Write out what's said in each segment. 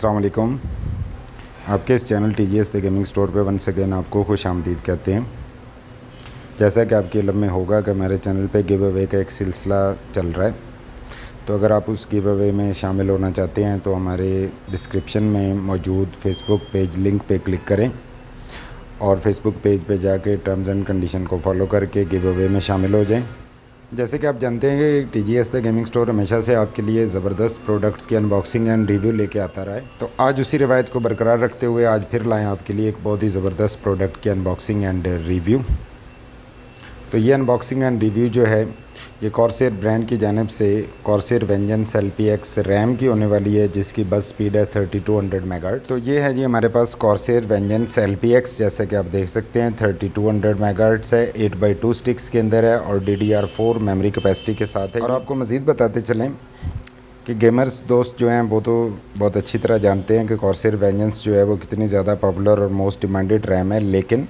अस्सलाम वालेकुम। आपके इस channel TGS the gaming store पे वंस अगेन आपको खुश आमदीद कहते हैं। जैसा कि आपके इल्म में होगा कि हमारे चैनल पे गिव अवे का एक सिलसिला चल रहा है, तो अगर आप उस गिव अवे में शामिल होना चाहते हैं तो हमारे डिस्क्रिप्शन में मौजूद फेसबुक पेज लिंक पे क्लिक करें और फेसबुक पेज पे जाके टर्म्स एंड कंडीशन को फॉलो करके गिव अवे में शामिल हो जाएं। जैसे कि आप जानते हैं कि TGS द गेमिंग स्टोर हमेशा से आपके लिए ज़बरदस्त प्रोडक्ट्स की अनबॉक्सिंग एंड रिव्यू लेके आता रहा है, तो आज उसी रिवायत को बरकरार रखते हुए आज फिर लाएँ आपके लिए एक बहुत ही ज़बरदस्त प्रोडक्ट की अनबॉक्सिंग एंड रिव्यू। तो ये अनबॉक्सिंग एंड रिव्यू जो है ये कॉर्सेर ब्रांड की जानिब से कॉर्सेर वेंजेंस LPX रैम की होने वाली है, जिसकी बस स्पीड है 3200 मेगाहर्ट्ज़। तो ये है जी हमारे पास कॉर्सेर वेंजेंस LPX, जैसा कि आप देख सकते हैं 3200 मेगाहर्ट्ज़ है, 8x2 स्टिक्स के अंदर है और DDR4 मेमोरी कैपेसिटी के साथ है। और आपको मज़ीद बताते चलें कि गेमर्स दोस्त जो हैं वो तो बहुत अच्छी तरह जानते हैं कि कॉर्सेर वेंजेंस जो है वो कितनी ज़्यादा पॉपुलर और मोस्ट डिमांडेड रैम है, लेकिन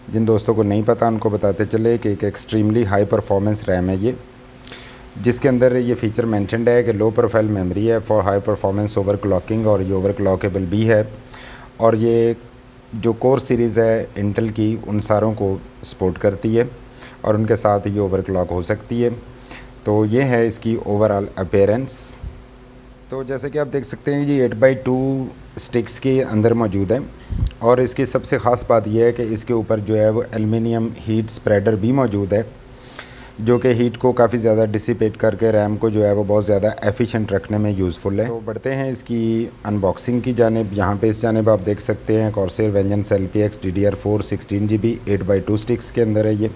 जिन दोस्तों को नहीं पता उनको बताते चले कि एक एक्सट्रीमली हाई परफॉर्मेंस रैम है ये, जिसके अंदर ये फ़ीचर मेंशनड है कि लो प्रोफाइल मेमोरी है for high performance over clocking, और ये ओवर क्लॉकेबल भी है, और ये जो कोर सीरीज़ है इंटेल की उन सारों को सपोर्ट करती है और उनके साथ ये ओवर क्लॉक हो सकती है। तो ये है इसकी ओवरऑल अपीयरेंस। तो जैसे कि आप देख सकते हैं ये 8x2 स्टिक्स के अंदर मौजूद है, और इसकी सबसे ख़ास बात यह है कि इसके ऊपर जो है वो एल्युमिनियम हीट स्प्रेडर भी मौजूद है, जो कि हीट को काफ़ी ज़्यादा डिसिपेट करके रैम को जो है वो बहुत ज़्यादा एफिशिएंट रखने में यूज़फुल है। तो बढ़ते हैं इसकी अनबॉक्सिंग की जानिब। यहाँ पे इस जानिब आप देख सकते हैं Corsair Vengeance LPX DDR4 16GB 8x2 sticks के अंदर है ये,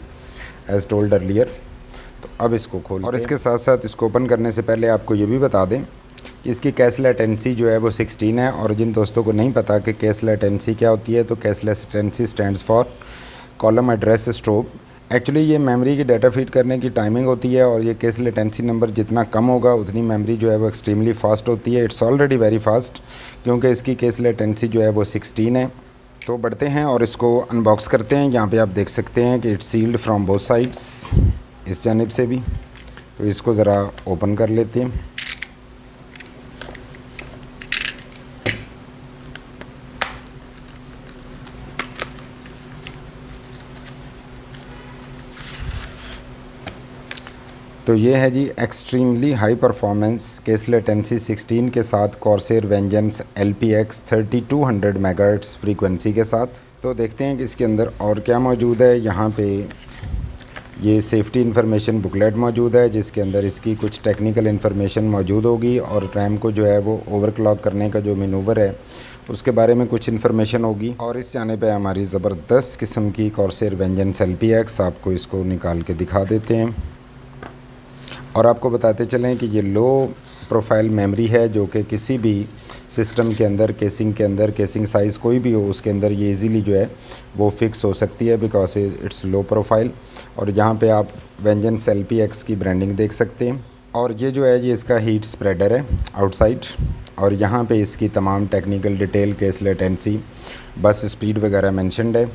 एज़ टोल्ड अर्लियर। तो अब इसको खोल और इसके साथ साथ इसको ओपन करने से पहले आपको ये भी बता दें कि इसकी कैश लेटेंसी जो है वो 16 है, और जिन दोस्तों को नहीं पता कि कैश लेटेंसी क्या होती है, तो cash latency stands for column address strobe. Actually ये मेमोरी की डाटा फीड करने की टाइमिंग होती है, और ये कैश लेटेंसी नंबर जितना कम होगा उतनी मेमोरी जो है वो एक्सट्रीमली फ़ास्ट होती है। इट्स ऑलरेडी वेरी फास्ट, क्योंकि इसकी कैश लेटेंसी जो है वो 16 है। तो बढ़ते हैं और इसको अनबॉक्स करते हैं। यहाँ पे आप देख सकते हैं कि it's sealed from both sides, इस जानिब से भी। तो इसको ज़रा ओपन कर लेते हैं। तो ये है जी extremely high performance cache latency 16 के साथ Corsair Vengeance LPX 3200 megahertz frequency के साथ। तो देखते हैं कि इसके अंदर और क्या मौजूद है। यहाँ पे ये सेफ्टी इन्फॉर्मेशन बुकलेट मौजूद है, जिसके अंदर इसकी कुछ टेक्निकल इन्फॉर्मेशन मौजूद होगी, और रैम को जो है वो ओवरक्लॉक करने का जो मैनूवर है उसके बारे में कुछ इन्फॉर्मेशन होगी। और इस जाने पे हमारी ज़बरदस्त किस्म की कॉर्सेर वेंजेंस LPX, आपको इसको निकाल के दिखा देते हैं और आपको बताते चलें कि ये लो प्रोफाइल मेमोरी है, जो कि किसी भी सिस्टम के अंदर केसिंग साइज़ कोई भी हो उसके अंदर ये इजीली जो है वो फिक्स हो सकती है, बिकॉज इट्स लो प्रोफाइल। और यहाँ पे आप वेंजेंस LPX की ब्रांडिंग देख सकते हैं, और ये जो है ये इसका हीट स्प्रेडर है आउटसाइड, और यहाँ पे इसकी तमाम टेक्निकल डिटेल कैश लेटेंसी बस स्पीड वगैरह मेंशनड है।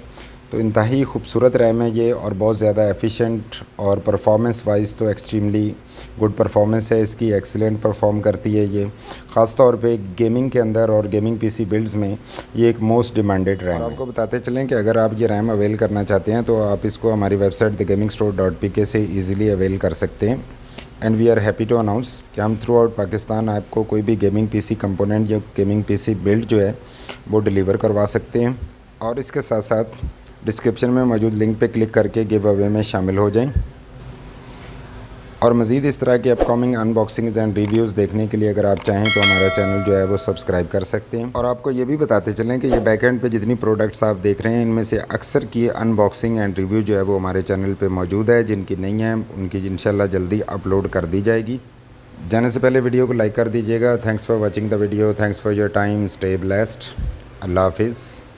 तो इंतहाई खूबसूरत रैम है ये, और बहुत ज़्यादा एफिशिएंट, और परफॉर्मेंस वाइज तो एक्सट्रीमली गुड परफॉर्मेंस है इसकी, एक्सीलेंट परफॉर्म करती है ये, ख़ास तौर पे गेमिंग के अंदर और गेमिंग PC बिल्ड्स में ये एक मोस्ट डिमांडेड रैम है। आपको बताते चलें कि अगर आप ये रैम अवेल करना चाहते हैं तो आप इसको हमारी वेबसाइट thegamingstore.pk से ईज़िली अवेल कर सकते हैं। And we are happy to announce कि हम थ्रू आउट पाकिस्तान आपको कोई भी गेमिंग PC कंपोनेंट या गेमिंग PC बिल्ड जो है वो डिलीवर करवा सकते हैं। और इसके साथ साथ डिस्क्रिप्शन में मौजूद लिंक पे क्लिक करके गिव अवे में शामिल हो जाएं, और मज़ीद इस तरह की अपकमिंग अनबॉक्सिंग्स एंड रिव्यूज़ देखने के लिए अगर आप चाहें तो हमारा चैनल जो है वो सब्सक्राइब कर सकते हैं। और आपको ये भी बताते चलें कि ये बैकएंड पे जितनी प्रोडक्ट्स आप देख रहे हैं इनमें से अक्सर की अनबॉक्सिंग एंड रिव्यू जो है वो हमारे चैनल पे मौजूद है। जिनकी नहीं है उनकी इंशाल्लाह जल्दी अपलोड कर दी जाएगी। जाने से पहले वीडियो को लाइक कर दीजिएगा। Thanks for watching the video, thanks for your time, stay blessed, अल्लाह हाफिज़।